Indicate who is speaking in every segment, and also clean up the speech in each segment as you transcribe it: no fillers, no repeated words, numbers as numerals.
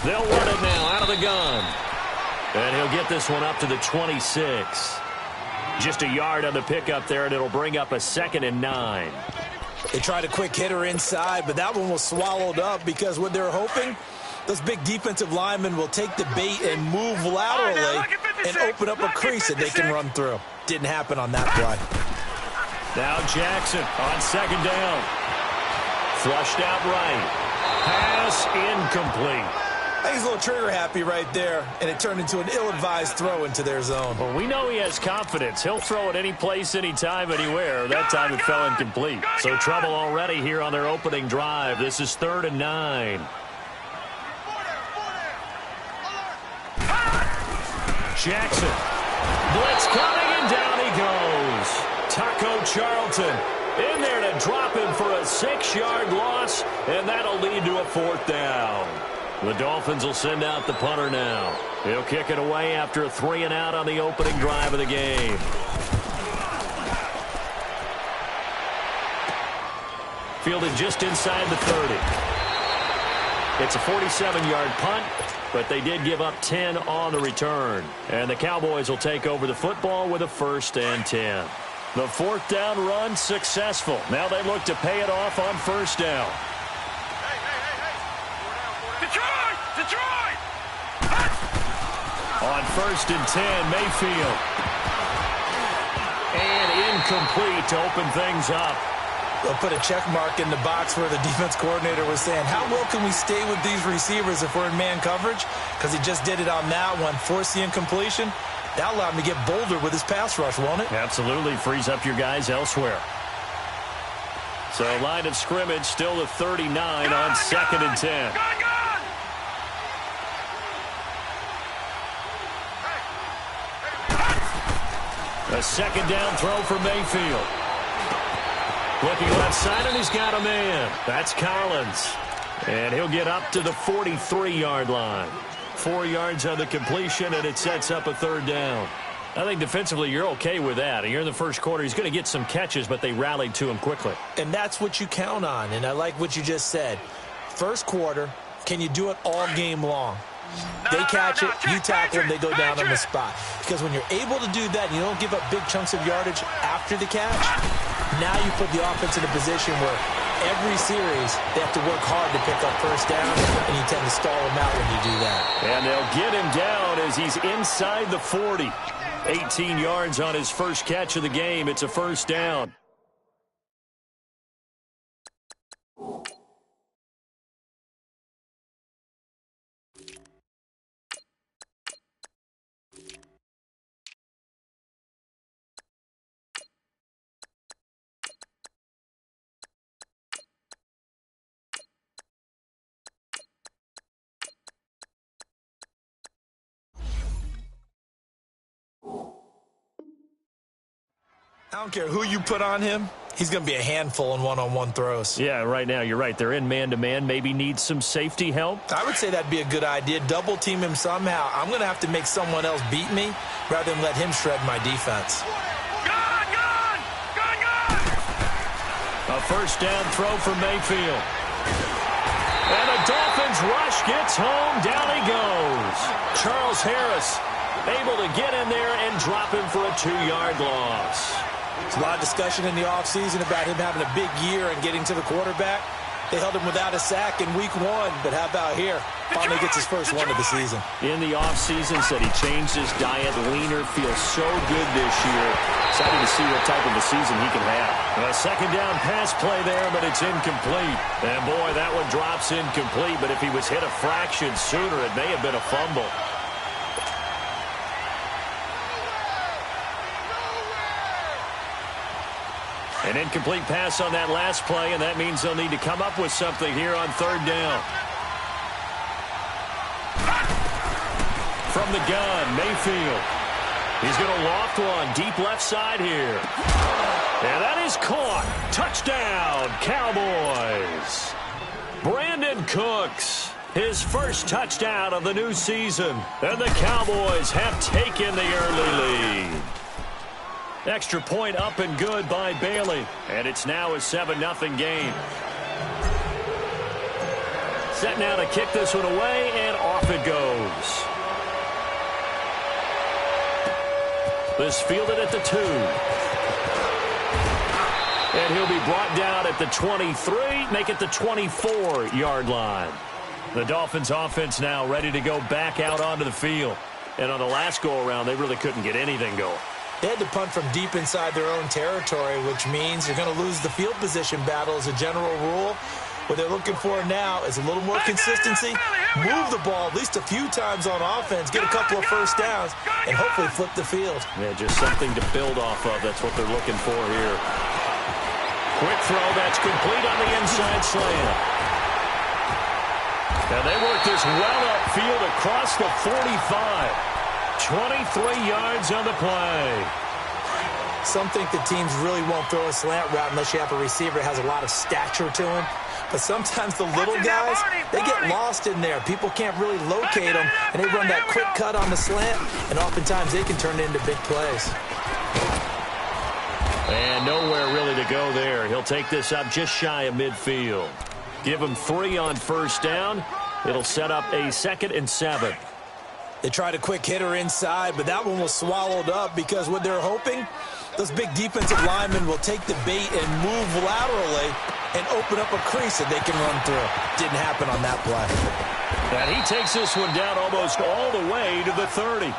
Speaker 1: They'll run it now out of the gun. And he'll get this one up to the 26. Just a yard on the pickup there, and it'll bring up a 2nd and 9.
Speaker 2: They tried a quick hitter inside, but that one was swallowed up because what they're hoping, those big defensive linemen will take the bait and move laterally and open up a crease that they can run through. Didn't happen on that play.
Speaker 1: Now Jackson on 2nd down. Flushed out right. Pass incomplete.
Speaker 2: I think he's a little trigger happy right there, and it turned into an ill-advised throw into their zone.
Speaker 1: Well, we know he has confidence. He'll throw it any place, anytime, anywhere. That time it fell incomplete. So trouble already here on their opening drive. This is 3rd and 9. Jackson. Blitz coming, and down he goes. Taco Charlton in there to drop him for a 6-yard loss, and that'll lead to a 4th down. The Dolphins will send out the punter now. He'll kick it away after a 3-and-out on the opening drive of the game. Fielded just inside the 30. It's a 47-yard punt, but they did give up 10 on the return. And the Cowboys will take over the football with a 1st and 10. The 4th down run successful. Now they look to pay it off on 1st down. On 1st and 10, Mayfield. And incomplete to open things up.
Speaker 2: They'll put a check mark in the box where the defense coordinator was saying, how well can we stay with these receivers if we're in man coverage? Because he just did it on that one, forced the incompletion. That allowed him to get bolder with his pass rush, won't it?
Speaker 1: Absolutely. Frees up your guys elsewhere. So line of scrimmage still the 39 on 2nd and 10. A 2nd down throw for Mayfield. Looking left side, and he's got a man. That's Collins. And he'll get up to the 43-yard line. 4 yards on the completion, and it sets up a 3rd down. I think defensively you're okay with that. You're in the first quarter. He's going to get some catches, but they rallied to him quickly.
Speaker 2: And that's what you count on, and I like what you just said. First quarter, can you do it all game long? They catch it, you tackle them, they go down on the spot. Because when you're able to do that and you don't give up big chunks of yardage after the catch, now you put the offense in a position where every series they have to work hard to pick up 1st down, and you tend to stall them out when you do that.
Speaker 1: And they'll get him down as he's inside the 40. 18 yards on his first catch of the game. It's a 1st down.
Speaker 2: I don't care who you put on him, he's going to be a handful in one-on-one throws.
Speaker 1: Yeah, right now you're right. They're in man-to-man. Maybe needs some safety help.
Speaker 2: I would say that'd be a good idea. Double team him somehow. I'm going to have to make someone else beat me rather than let him shred my defense.
Speaker 1: A 1st down throw for Mayfield. And the Dolphins rush gets home. Down he goes. Charles Harris able to get in there and drop him for a 2-yard loss.
Speaker 2: There's a lot of discussion in the offseason about him having a big year and getting to the quarterback. They held him without a sack in week 1, but how about here? Finally gets his first one of the season.
Speaker 1: In the offseason, said he changed his diet, leaner, feels so good this year. Excited to see what type of a season he can have. A 2nd down pass play there, but it's incomplete. And boy, that one drops incomplete, but if he was hit a fraction sooner, it may have been a fumble. An incomplete pass on that last play, and that means they'll need to come up with something here on 3rd down. From the gun, Mayfield. He's going to loft one deep left side here. And that is caught. Touchdown, Cowboys. Brandon Cooks, his first touchdown of the new season. And the Cowboys have taken the early lead. Extra point up and good by Bailey. And it's now a 7-0 game. Set now to kick this one away, and off it goes. This fielded at the 2. And he'll be brought down at the 23, make it the 24-yard line. The Dolphins offense now ready to go back out onto the field. And on the last go-around, they really couldn't get anything going.
Speaker 2: They had to punt from deep inside their own territory, which means you're going to lose the field position battle as a general rule. What they're looking for now is a little more consistency, move the ball at least a few times on offense, get a couple of first downs, and hopefully flip the field.
Speaker 1: Yeah, just something to build off of. That's what they're looking for here. Quick throw, that's complete on the inside slant. And they work this well upfield across the 45. 23 yards on the play.
Speaker 2: Some think the teams really won't throw a slant route unless you have a receiver that has a lot of stature to him. But sometimes the little guys, they get lost in there. People can't really locate them, and they run that quick cut on the slant, and oftentimes they can turn it into big plays.
Speaker 1: And nowhere really to go there. He'll take this up just shy of midfield. Give him 3 on first down. It'll set up a 2nd and 7.
Speaker 2: They tried a quick hitter inside, but that one was swallowed up because what they're hoping, those big defensive linemen will take the bait and move laterally and open up a crease that they can run through. Didn't happen on that play.
Speaker 1: And he takes this one down almost all the way to the 30.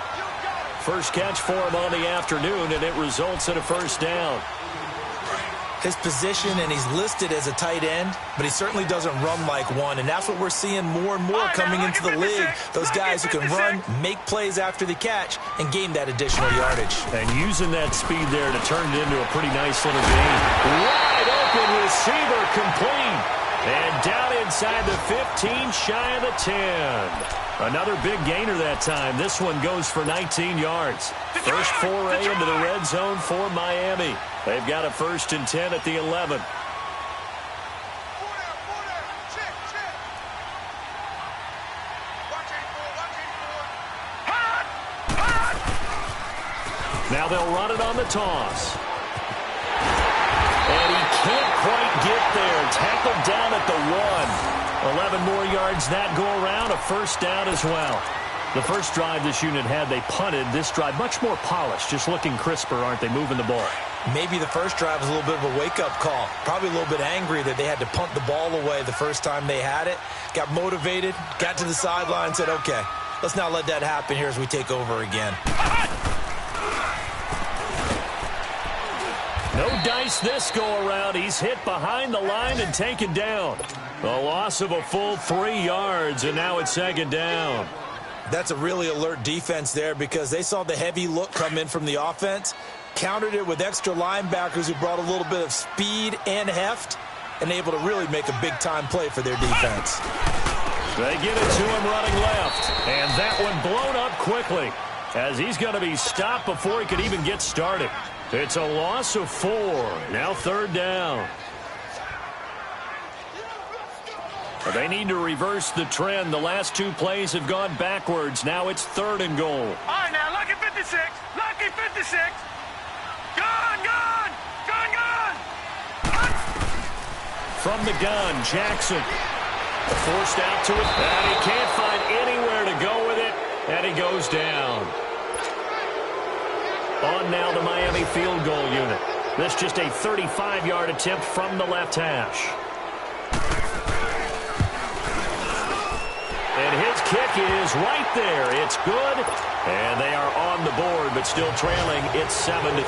Speaker 1: First catch for him on the afternoon, and it results in a first down.
Speaker 2: His position, and he's listed as a tight end, but he certainly doesn't run like one, and that's what we're seeing more and more coming into the league. Those guys who can run, make plays after the catch, and gain that additional yardage.
Speaker 1: And using that speed there to turn it into a pretty nice little gain. Wide open receiver complete. And down inside the 15, shy of the 10. Another big gainer that time. This one goes for 19 yards. First foray into the red zone for Miami. They've got a 1st and 10 at the 11. Now they'll run it on the toss. And he can't quite get there. Tackled down at the 1. 11 more yards that go around. A first down as well. The first drive this unit had, they punted. This drive, much more polished. Just looking crisper, aren't they, moving the ball?
Speaker 2: Maybe the first drive was a little bit of a wake-up call. Probably a little bit angry that they had to punt the ball away the first time they had it. Got motivated, got to the sideline, and said, okay, let's not let that happen here as we take over again.
Speaker 1: No dice this go-around. He's hit behind the line and taken down. A loss of a full 3 yards, and now it's 2nd down.
Speaker 2: That's a really alert defense there because they saw the heavy look come in from the offense, countered it with extra linebackers who brought a little bit of speed and heft, and able to really make a big-time play for their defense.
Speaker 1: They get it to him running left, and that one blown up quickly as he's going to be stopped before he could even get started. It's a loss of 4. Now 3rd down. They need to reverse the trend. The last 2 plays have gone backwards. Now it's 3rd and goal.
Speaker 3: All right, now, lucky 56. Lucky 56. Gun, gun, gun, gun.
Speaker 1: From the gun, Jackson. Forced out to it, and he can't find anywhere to go with it, and he goes down. On now the Miami field goal unit. This just a 35-yard attempt from the left hash. And his kick is right there. It's good. And they are on the board, but still trailing. It's 7-3.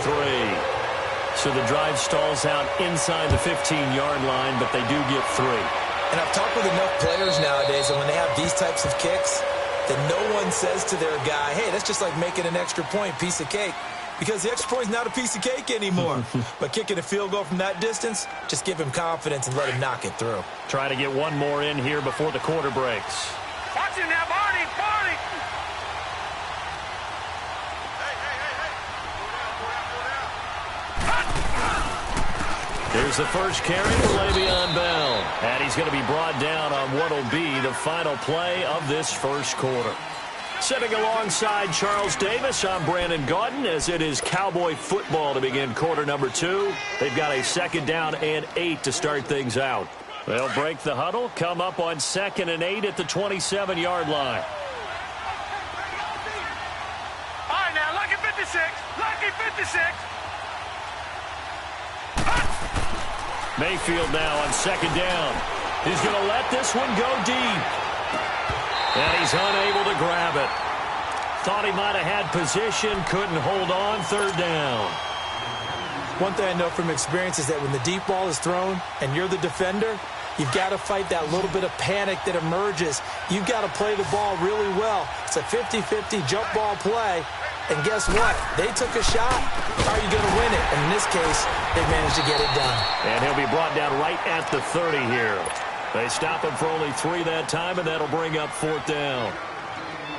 Speaker 1: So the drive stalls out inside the 15-yard line, but they do get 3.
Speaker 2: And I've talked with enough players nowadays, and when they have these types of kicks, that no one says to their guy, hey, that's just like making an extra point, piece of cake. Because the extra point is not a piece of cake anymore. But kicking a field goal from that distance, just give him confidence and let him knock it through.
Speaker 1: Try to get one more in here before the quarter breaks.
Speaker 3: Watch him now, Barney, Barney.
Speaker 1: Here's the first carry for Le'Veon Bell. And he's going to be brought down on what will be the final play of this first quarter. Sitting alongside Charles Davis, I'm Brandon Gaudin as it is Cowboy football to begin quarter number 2. They've got a 2nd down and 8 to start things out. They'll break the huddle, come up on 2nd and 8 at the 27-yard line.
Speaker 3: All right, now, lucky 56. Lucky 56.
Speaker 1: Mayfield now on 2nd down. He's going to let this one go deep. And he's unable to grab it. Thought he might have had position, couldn't hold on, 3rd down.
Speaker 2: One thing I know from experience is that when the deep ball is thrown and you're the defender, you've got to fight that little bit of panic that emerges. You've got to play the ball really well. It's a 50-50 jump ball play. And guess what? They took a shot. How are you going to win it? And in this case, they managed to get it done.
Speaker 1: And he'll be brought down right at the 30 here. They stop him for only 3 that time, and that'll bring up 4th down.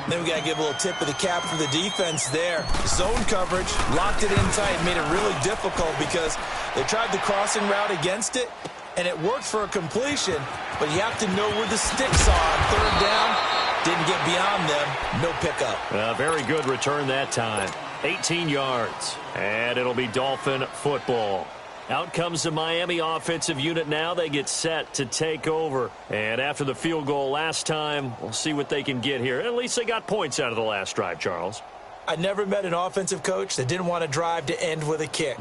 Speaker 2: Then we got to give a little tip of the cap for the defense there. Zone coverage, locked it in tight, made it really difficult because they tried the crossing route against it, and it worked for a completion, but you have to know where the sticks are on 3rd down. Didn't get beyond them. No pickup.
Speaker 1: Very good return that time. 18 yards. And it'll be Dolphin football. Out comes the Miami offensive unit now. They get set to take over. And after the field goal last time, we'll see what they can get here. At least they got points out of the last drive, Charles.
Speaker 2: I never met an offensive coach that didn't want to drive to end with a kick.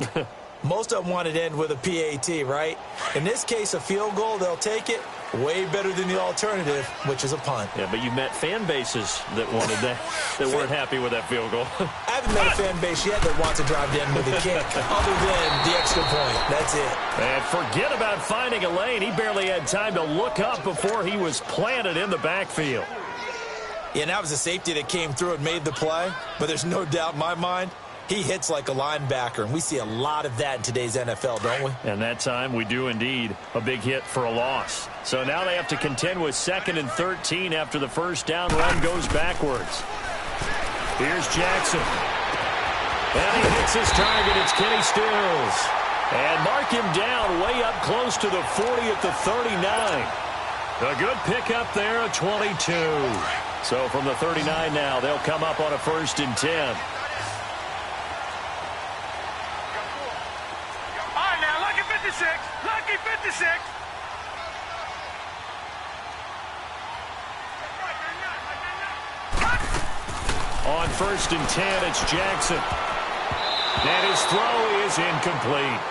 Speaker 2: Most of them wanted to end with a PAT, right? In this case, a field goal, they'll take it. Way better than the alternative, which is a punt.
Speaker 1: Yeah, but you've met fan bases that wanted that, that weren't happy with that field goal.
Speaker 2: I haven't met a fan base yet that wants to drive to end with a kick, other than the extra point. That's it.
Speaker 1: And forget about finding a lane. He barely had time to look up before he was planted in the backfield.
Speaker 2: Yeah, and that was a safety that came through and made the play, but there's no doubt in my mind, he hits like a linebacker, and we see a lot of that in today's NFL, don't we?
Speaker 1: And that time we do indeed. A big hit for a loss. So now they have to contend with 2nd and 13 after the first down run goes backwards. Here's Jackson. And he hits his target. It's Kenny Stills. And mark him down way up close to the 40 at the 39. A good pickup there, a 22. So from the 39 now, they'll come up on a 1st and 10.
Speaker 3: Lucky 56.
Speaker 1: On 1st and 10, it's Jackson. And his throw is incomplete.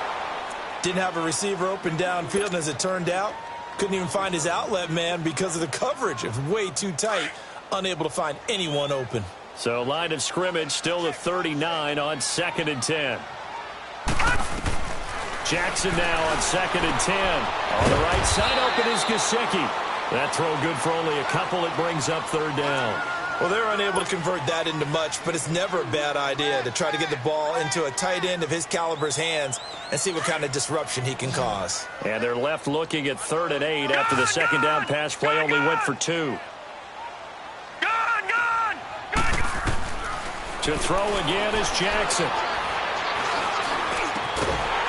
Speaker 2: Didn't have a receiver open downfield, and as it turned out, couldn't even find his outlet man because of the coverage. It was way too tight, unable to find anyone open.
Speaker 1: So line of scrimmage still the 39 on 2nd and 10. Jackson now on 2nd and 10. On the right side, open is Gesicki. That throw good for only a couple. It brings up 3rd down.
Speaker 2: Well, they're unable to convert that into much, but it's never a bad idea to try to get the ball into a tight end of his caliber's hands and see what kind of disruption he can cause.
Speaker 1: And they're left looking at 3rd and 8 after the 2nd down pass play only went for 2. To throw again is Jackson.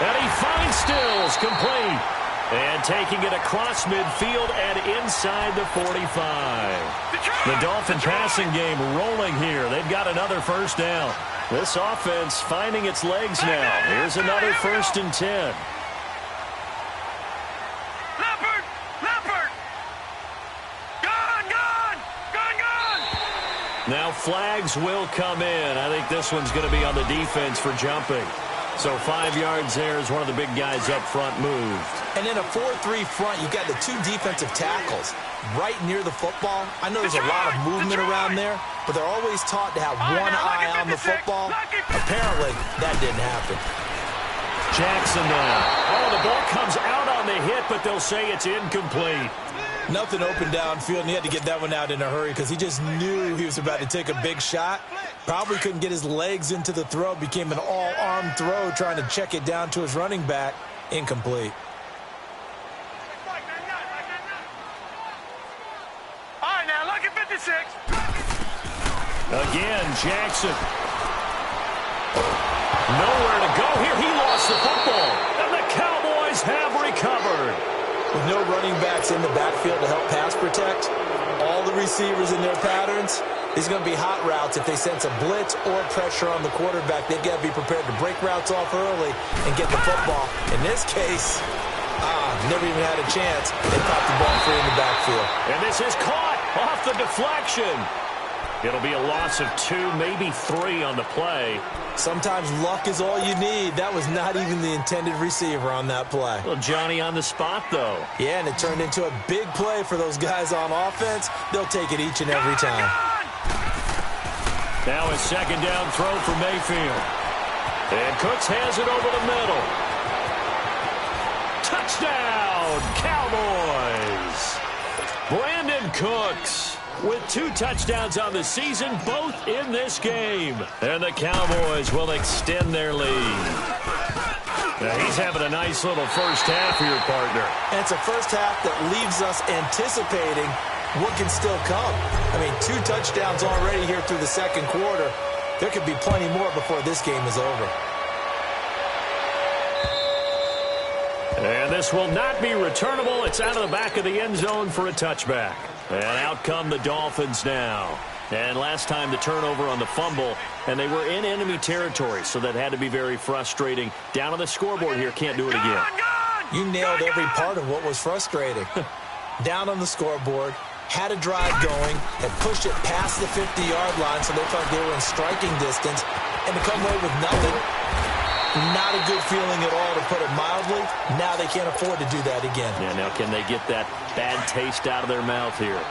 Speaker 1: And he finds Stills, complete. And taking it across midfield and inside the 45. The Dolphin passing game rolling here. They've got another 1st down. This offense finding its legs now. Here's another 1st and 10. Now flags will come in. I think this one's going to be on the defense for jumping. So 5 yards there as one of the big guys up front moved.
Speaker 2: And in a 4-3 front, you've got the 2 defensive tackles right near the football. I know there's a lot of movement around there, but they're always taught to have one eye on the football. Apparently, that didn't happen.
Speaker 1: Jackson now. Oh, the ball comes out on the hit, but they'll say it's incomplete.
Speaker 2: Nothing open downfield, and he had to get that one out in a hurry because he just knew he was about to take a big shot. Probably couldn't get his legs into the throw. Became an all-arm throw trying to check it down to his running back. Incomplete.
Speaker 3: All right, now, lucky 56.
Speaker 1: Again, Jackson. Nowhere to go here. He lost the football, and the Cowboys have recovered.
Speaker 2: With no running backs in the backfield to help pass protect, all the receivers in their patterns, these are going to be hot routes. If they sense a blitz or pressure on the quarterback, they've got to be prepared to break routes off early and get the football. In this case, Never even had a chance. They popped the ball free in the backfield.
Speaker 1: And this is caught off the deflection. It'll be a loss of 2, maybe 3 on the play.
Speaker 2: Sometimes luck is all you need. That was not even the intended receiver on that play.
Speaker 1: Well, Johnny on the spot, though.
Speaker 2: Yeah, and it turned into a big play for those guys on offense. They'll take it each and every time.
Speaker 1: Now a second down throw for Mayfield. And Cooks has it over the middle. Touchdown, Cowboys! Brandon Cooks with 2 touchdowns on the season, both in this game. And the Cowboys will extend their lead. Now he's having a nice little first half here, partner.
Speaker 2: And it's a first half that leaves us anticipating what can still come. I mean, 2 touchdowns already here through the second quarter. There could be plenty more before this game is over.
Speaker 1: And this will not be returnable. It's out of the back of the end zone for a touchback. And out come the Dolphins now. And last time the turnover on the fumble, and they were in enemy territory, so that had to be very frustrating. Down on the scoreboard here, can't do it again.
Speaker 2: You nailed every part of what was frustrating. Down on the scoreboard, had a drive going, had pushed it past the 50-yard line, so they thought they were in striking distance, and to come away with nothing, not a good feeling at all, to put it mildly. Now they can't afford to do that again.
Speaker 1: Yeah, now can they get that bad taste out of their mouth here?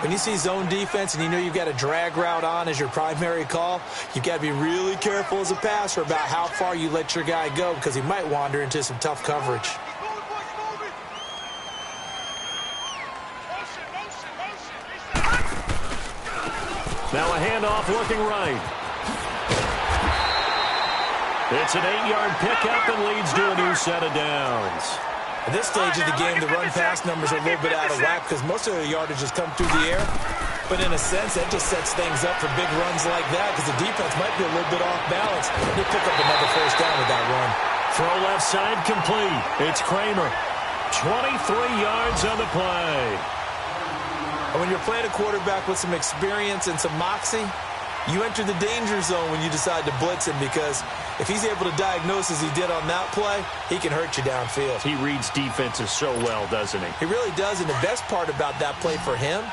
Speaker 2: When you see zone defense and you know you've got a drag route on as your primary call, you've got to be really careful as a passer about how far you let your guy go, because he might wander into some tough coverage.
Speaker 1: Now a handoff looking right. It's an 8-yard pickup and leads to a new set of downs.
Speaker 2: At this stage of the game, the run-pass numbers are a little bit out of whack because most of the yardage has come through the air. But in a sense, that just sets things up for big runs like that because the defense might be a little bit off balance. They pick up another first down with that run.
Speaker 1: Throw left side complete. It's Kramer. 23 yards on the play.
Speaker 2: And when you're playing a quarterback with some experience and some moxie, you enter the danger zone when you decide to blitz him, because if he's able to diagnose as he did on that play, he can hurt you downfield.
Speaker 1: He reads defenses so well, doesn't he?
Speaker 2: He really does, and the best part about that play for him,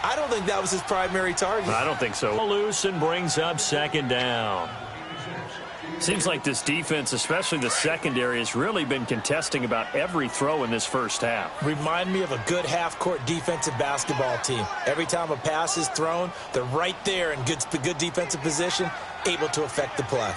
Speaker 2: I don't think that was his primary target.
Speaker 1: I don't think so. Loose and brings up second down. Seems like this defense, especially the secondary, has really been contesting about every throw in this first half.
Speaker 2: Remind me of a good half-court defensive basketball team. Every time a pass is thrown, they're right there in good defensive position, able to affect the play.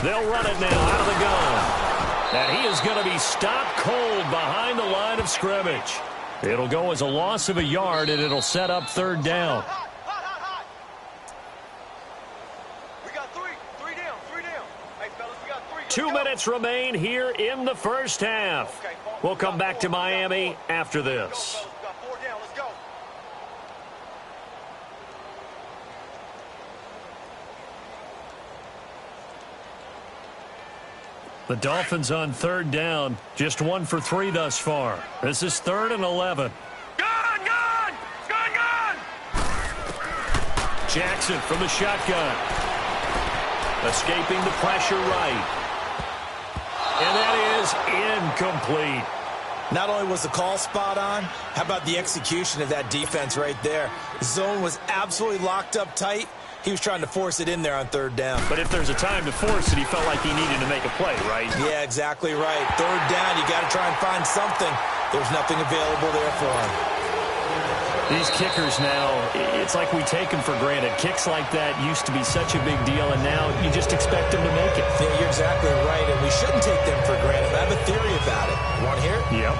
Speaker 1: They'll run it now out of the gun. And he is going to be stopped cold behind the line of scrimmage. It'll go as a loss of a yard, and it'll set up third down. 2 minutes remain here in the first half. We'll come back to Miami after this. The Dolphins on third down, just 1 for 3 thus far. This is 3rd and 11.
Speaker 3: Gun!
Speaker 1: Jackson from the shotgun. Escaping the pressure right. And that is incomplete.
Speaker 2: Not only was the call spot on, how about the execution of that defense right there? The zone was absolutely locked up tight. He was trying to force it in there on third down.
Speaker 1: But if there's a time to force it, he felt like he needed to make a play, right?
Speaker 2: Yeah, exactly right. Third down, you got to try and find something. There's nothing available there for him.
Speaker 1: These kickers now, it's like we take them for granted. Kicks like that used to be such a big deal, and now you just expect them to make it.
Speaker 2: Yeah, you're exactly right, and we shouldn't take them for granted. I have a theory about it. You want to hear it?
Speaker 1: Yep.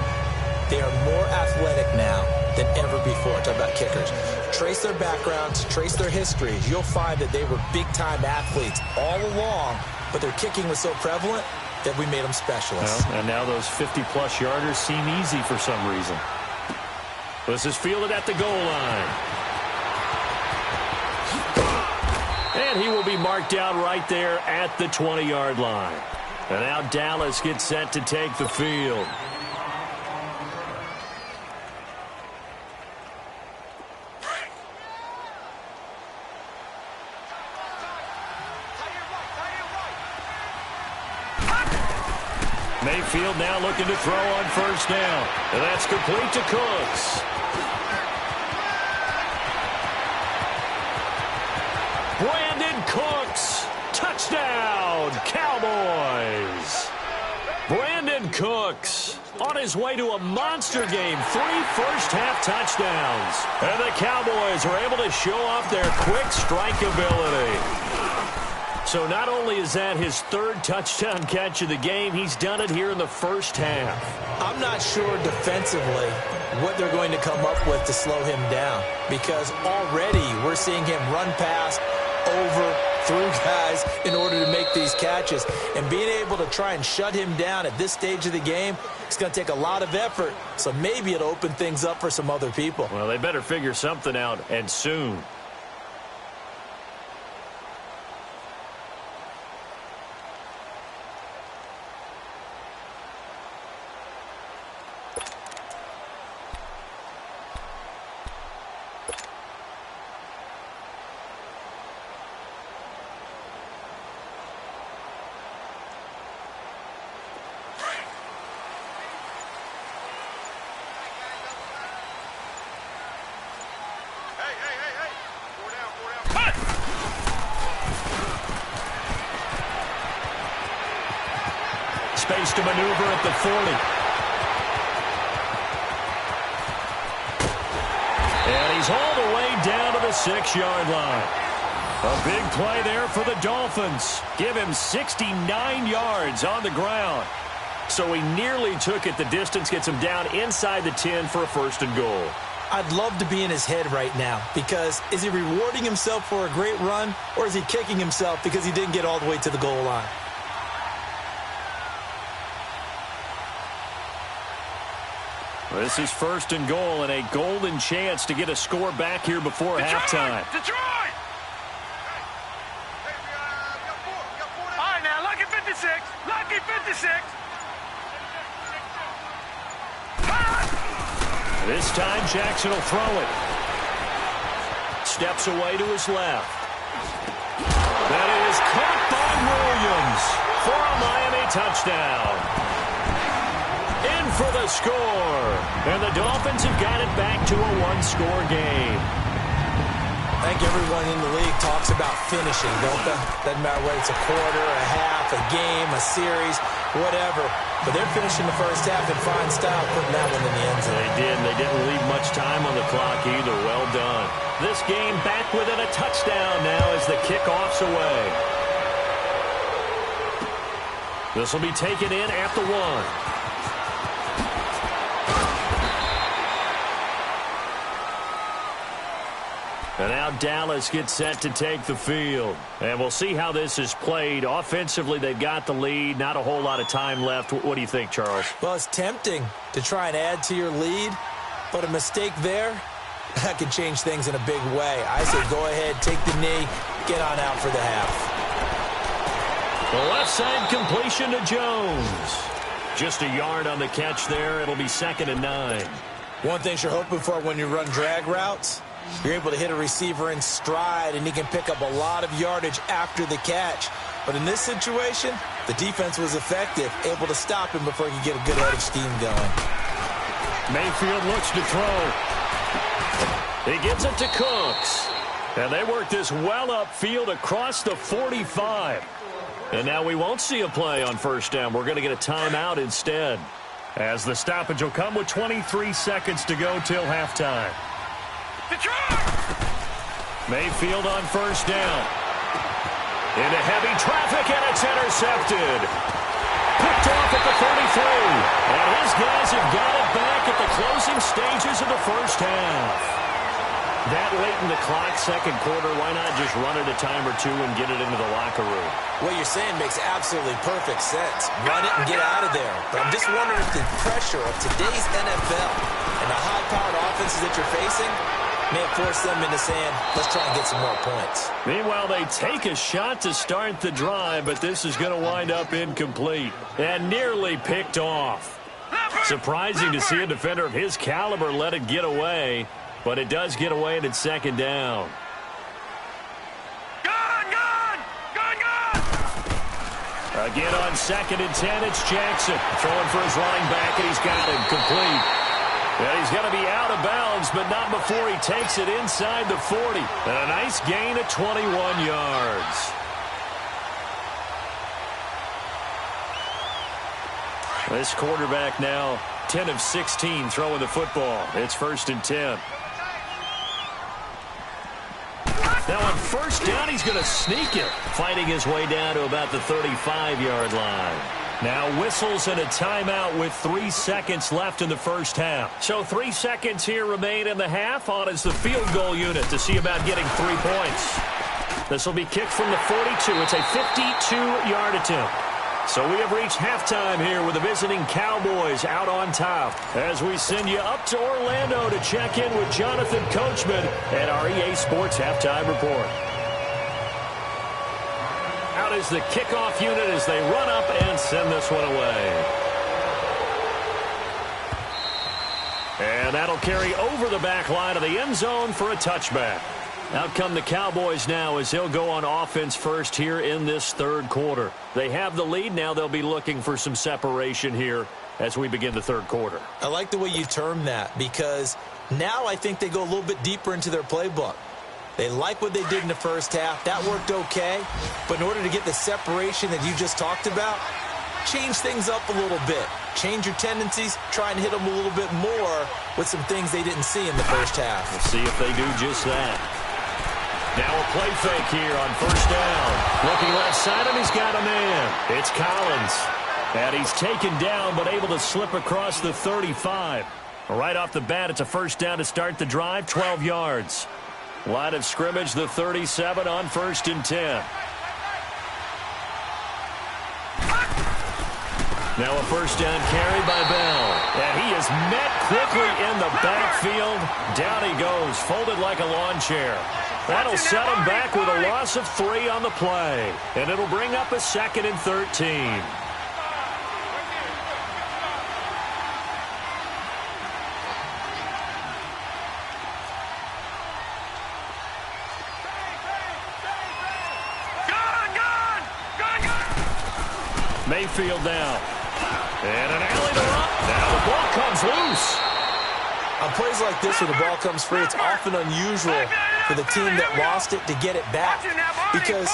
Speaker 2: They are more athletic now than ever before. Talk about kickers. Trace their backgrounds, trace their histories. You'll find that they were big-time athletes all along, but their kicking was so prevalent that we made them specialists.
Speaker 1: Well, and now those 50-plus yarders seem easy for some reason. This is fielded at the goal line. And he will be marked out right there at the 20-yard line. And now Dallas gets set to take the field. Mayfield now looking to throw on first down. And that's complete to Cooks. Brandon Cooks. Touchdown, Cowboys. Brandon Cooks on his way to a monster game. 3 first-half touchdowns. And the Cowboys are able to show off their quick strike ability. So not only is that his 3rd touchdown catch of the game, he's done it here in the first half.
Speaker 2: I'm not sure defensively what they're going to come up with to slow him down, because already we're seeing him run past, over, through guys in order to make these catches. And being able to try and shut him down at this stage of the game, it's going to take a lot of effort. So maybe it'll open things up for some other people.
Speaker 1: Well, they better figure something out, and soon. Space to maneuver at the 40. And he's all the way down to the 6-yard line. A big play there for the Dolphins. Give him 69 yards on the ground. So he nearly took it the distance, gets him down inside the 10 for a 1st and goal.
Speaker 2: I'd love to be in his head right now, because is he rewarding himself for a great run, or is he kicking himself because he didn't get all the way to the goal line?
Speaker 1: This is 1st and goal and a golden chance to get a score back here before halftime.
Speaker 3: Detroit! All right, now, lucky 56. Lucky 56.
Speaker 1: This time, Jackson will throw it. Steps away to his left. That is caught by Williams for a Miami touchdown. In for the score. And the Dolphins have got it back to a 1-score game.
Speaker 2: I think everyone in the league talks about finishing, don't they? Doesn't matter whether it's a quarter, a half, a game, a series, whatever. But they're finishing the first half in fine style, putting that one in the end zone.
Speaker 1: They did. They didn't leave much time on the clock either. Well done. This game back within a touchdown now as the kickoff's away. This will be taken in at the 1. And now Dallas gets set to take the field. And we'll see how this is played. Offensively, they've got the lead. Not a whole lot of time left. What do you think, Charles?
Speaker 2: Well, it's tempting to try and add to your lead, but a mistake there, that could change things in a big way. I say go ahead, take the knee, get on out for the half.
Speaker 1: The left side completion to Jones. Just a yard on the catch there. It'll be 2nd and 9.
Speaker 2: One thing you're hoping for when you run drag routes, you're able to hit a receiver in stride, and he can pick up a lot of yardage after the catch. But in this situation, the defense was effective, able to stop him before he could get a good head of steam going.
Speaker 1: Mayfield looks to throw. He gets it to Cooks. And they work this well upfield across the 45. And now we won't see a play on 1st down. We're going to get a timeout instead, as the stoppage will come with 23 seconds to go till halftime.
Speaker 3: Detroit!
Speaker 1: Mayfield on 1st down. Into heavy traffic, and it's intercepted. Picked off at the 33. And his guys have got it back at the closing stages of the first half. That late in the clock, 2nd quarter, why not just run it a time or two and get it into the locker room?
Speaker 2: What you're saying makes absolutely perfect sense. Run it and get out of there. But I'm just wondering if the pressure of today's NFL and the high-powered offenses that you're facing may force them into saying, let's try and get some more points.
Speaker 1: Meanwhile, they take a shot to start the drive, but this is going to wind up incomplete and nearly picked off. Surprising to see a defender of his caliber let it get away, but it does get away and it's 2nd down. Again on 2nd and 10, it's Jackson. Throwing for his running back, and he's got him complete. And he's going to be out of bounds, but not before he takes it inside the 40. And a nice gain of 21 yards. This quarterback now 10 of 16 throwing the football. It's 1st and 10. Now on 1st down, he's going to sneak it, fighting his way down to about the 35-yard line. Now whistles and a timeout with 3 seconds left in the 1st half. So 3 seconds here remain in the half. On is the field goal unit to see about getting 3 points. This will be kicked from the 42. It's a 52-yard attempt. So we have reached halftime here with the visiting Cowboys out on top as we send you up to Orlando to check in with Jonathan Coachman and our EA Sports Halftime Report. Out is the kickoff unit as they run up and send this one away. And that'll carry over the back line of the end zone for a touchback. Out come the Cowboys now as they'll go on offense first here in this 3rd quarter. They have the lead. Now they'll be looking for some separation here as we begin the 3rd quarter.
Speaker 2: I like the way you term that because now I think they go a little bit deeper into their playbook. They like what they did in the 1st half. That worked okay. But in order to get the separation that you just talked about, change things up a little bit. Change your tendencies. Try and hit them a little bit more with some things they didn't see in the 1st half.
Speaker 1: We'll see if they do just that. Now a play fake here on 1st down. Looking left side, and he's got a man. It's Collins. And he's taken down, but able to slip across the 35. Right off the bat, it's a 1st down to start the drive, 12 yards. Line of scrimmage, the 37 on 1st and 10. Now a 1st down carry by Bell. And he is met quickly in the backfield. Down he goes, folded like a lawn chair. That'll set him back with a loss of 3 on the play. And it'll bring up a 2nd and 13. Mayfield now. And an alley to run. Now the ball comes loose.
Speaker 2: On plays like this where the ball comes free, it's often unusual for the team that lost it to get it back. Because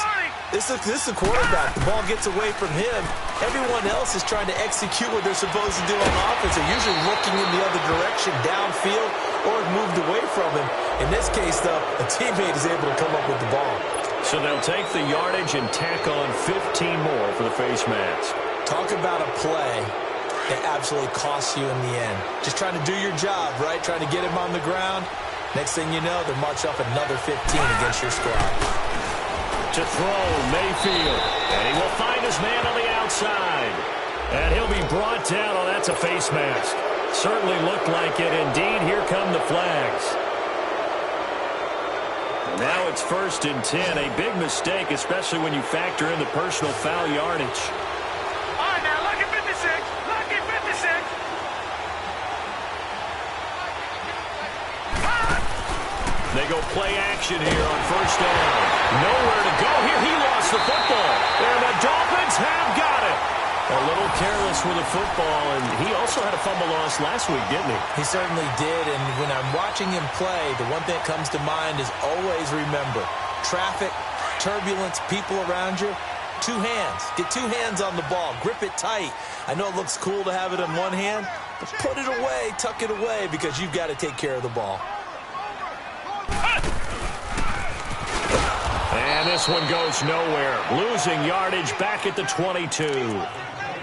Speaker 2: this is a quarterback. The ball gets away from him. Everyone else is trying to execute what they're supposed to do on offense. They're usually looking in the other direction, downfield, or moved away from him. In this case, though, a teammate is able to come up with the ball.
Speaker 1: So they'll take the yardage and tack on 15 more for the face mask.
Speaker 2: Talk about a play that absolutely costs you in the end. Just trying to do your job, right? Trying to get him on the ground. Next thing you know, they march up another 15 against your squad.
Speaker 1: To throw, Mayfield. And he will find his man on the outside. And he'll be brought down. Oh, that's a face mask. Certainly looked like it. Indeed, here come the flags. Now it's 1st and 10. A big mistake, especially when you factor in the personal foul yardage.
Speaker 3: All right, now, lucky 56. Lucky 56.
Speaker 1: They go play action here on 1st down. Nowhere to go here. He lost the football. And the Dolphins have got it. A little careless with the football, and he also had a fumble loss last week, didn't he?
Speaker 2: He certainly did, and when I'm watching him play, the one thing that comes to mind is always remember, traffic, turbulence, people around you, 2 hands. Get 2 hands on the ball. Grip it tight. I know it looks cool to have it in one hand, but put it away, tuck it away, because you've got to take care of the ball.
Speaker 1: And this one goes nowhere. Losing yardage back at the 22.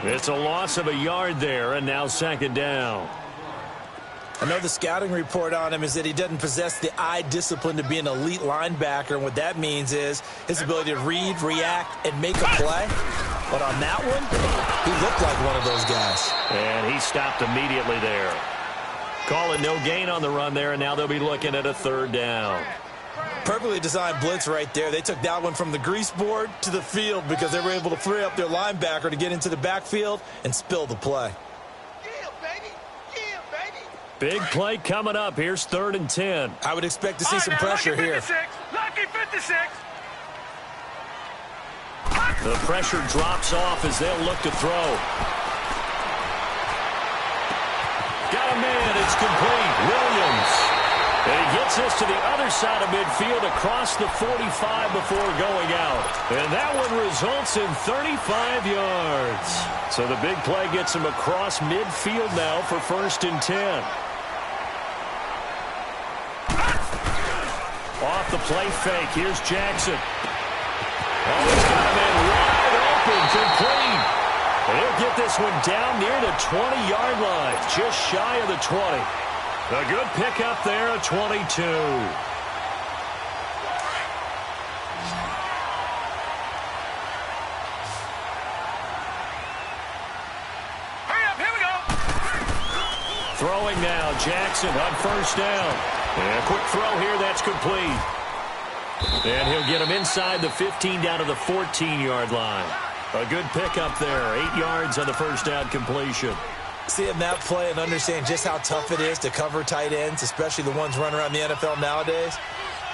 Speaker 1: It's a loss of a yard there, and now 2nd down.
Speaker 2: I know the scouting report on him is that he doesn't possess the eye discipline to be an elite linebacker, and what that means is his ability to read, react, and make a play. But on that one, he looked like one of those guys.
Speaker 1: And he stopped immediately there. Call it no gain on the run there, and now they'll be looking at a 3rd down.
Speaker 2: Perfectly designed blitz right there. They took that one from the grease board to the field because they were able to free up their linebacker to get into the backfield and spill the play.
Speaker 3: Yeah, baby. Yeah, baby.
Speaker 1: Big play coming up. Here's 3rd and 10.
Speaker 2: I would expect to see some pressure here.
Speaker 3: Lucky 56. Lucky 56.
Speaker 1: The pressure drops off as they'll look to throw. Got a man. It's complete. Williams. And he gets this to the other side of midfield across the 45 before going out. And that one results in 35 yards. So the big play gets him across midfield now for 1st and 10. Off the play fake. Here's Jackson. Oh, he's got a man wide open, complete. And he'll get this one down near the 20-yard line, just shy of the 20. A good pickup there at 22.
Speaker 3: Hurry up, here we go.
Speaker 1: Throwing now, Jackson on 1st down. And a quick throw here, that's complete. And he'll get him inside the 15 down to the 14-yard line. A good pickup there, 8 yards on the 1st down completion.
Speaker 2: Seeing that play and understand just how tough it is to cover tight ends, especially the ones running around the NFL nowadays,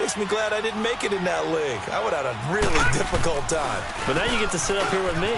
Speaker 2: makes me glad I didn't make it in that league. I would have had a really difficult time.
Speaker 1: But now you get to sit up here with me.